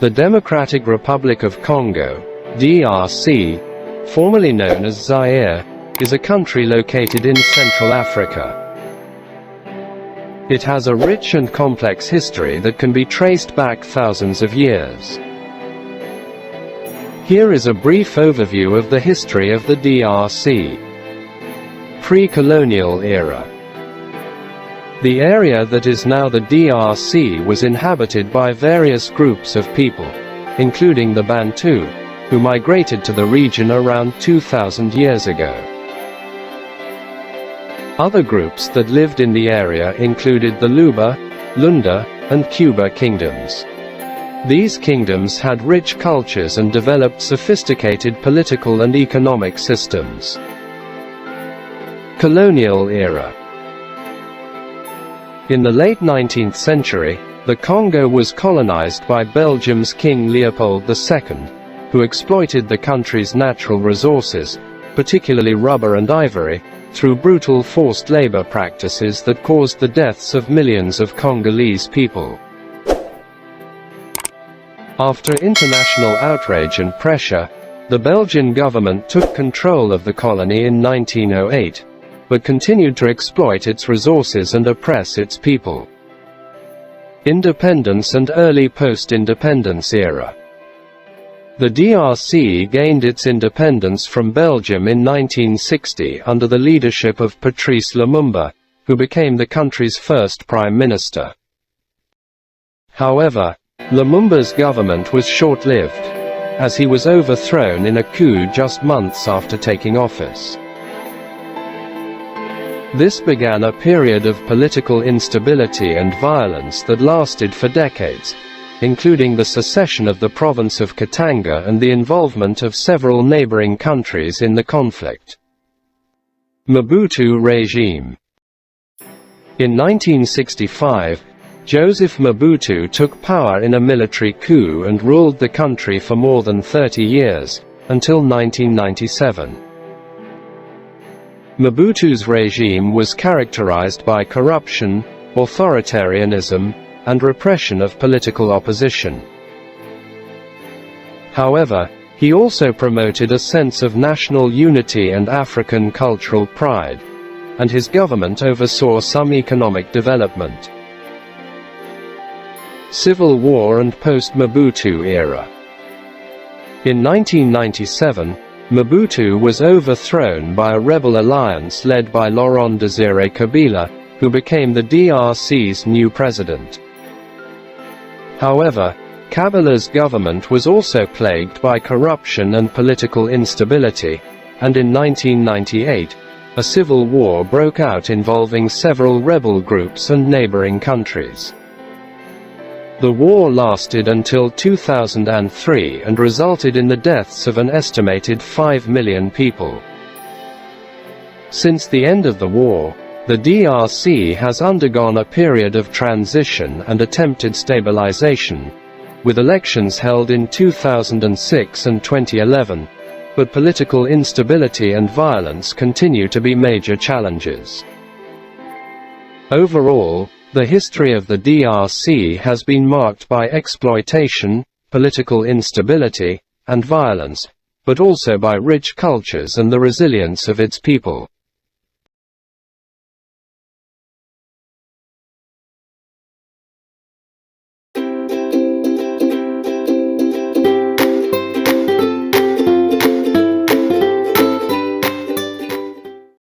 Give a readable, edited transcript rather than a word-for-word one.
The Democratic Republic of Congo, DRC, formerly known as Zaire, is a country located in Central Africa. It has a rich and complex history that can be traced back thousands of years. Here is a brief overview of the history of the DRC. Pre-colonial era. The area that is now the DRC was inhabited by various groups of people, including the Bantu, who migrated to the region around 2,000 years ago. Other groups that lived in the area included the Luba, Lunda, and Cuba kingdoms. These kingdoms had rich cultures and developed sophisticated political and economic systems. Colonial era. In the late 19th century, the Congo was colonized by Belgium's King Leopold II, who exploited the country's natural resources, particularly rubber and ivory, through brutal forced labor practices that caused the deaths of millions of Congolese people. After international outrage and pressure, the Belgian government took control of the colony in 1908, but continued to exploit its resources and oppress its people. Independence and early post-independence era. The DRC gained its independence from Belgium in 1960 under the leadership of Patrice Lumumba, who became the country's first prime minister. However, Lumumba's government was short-lived, as he was overthrown in a coup just months after taking office. This began a period of political instability and violence that lasted for decades, including the secession of the province of Katanga and the involvement of several neighboring countries in the conflict. Mobutu regime. In 1965, Joseph Mobutu took power in a military coup and ruled the country for more than 30 years, until 1997. Mobutu's regime was characterized by corruption, authoritarianism, and repression of political opposition. However, he also promoted a sense of national unity and African cultural pride, and his government oversaw some economic development. Civil War and post-Mobutu era. In 1997, Mobutu was overthrown by a rebel alliance led by Laurent Désiré Kabila, who became the DRC's new president. However, Kabila's government was also plagued by corruption and political instability, and in 1998, a civil war broke out involving several rebel groups and neighboring countries. The war lasted until 2003 and resulted in the deaths of an estimated 5 million people. Since the end of the war, the DRC has undergone a period of transition and attempted stabilization, with elections held in 2006 and 2011, but political instability and violence continue to be major challenges. Overall, the history of the DRC has been marked by exploitation, political instability, and violence, but also by rich cultures and the resilience of its people.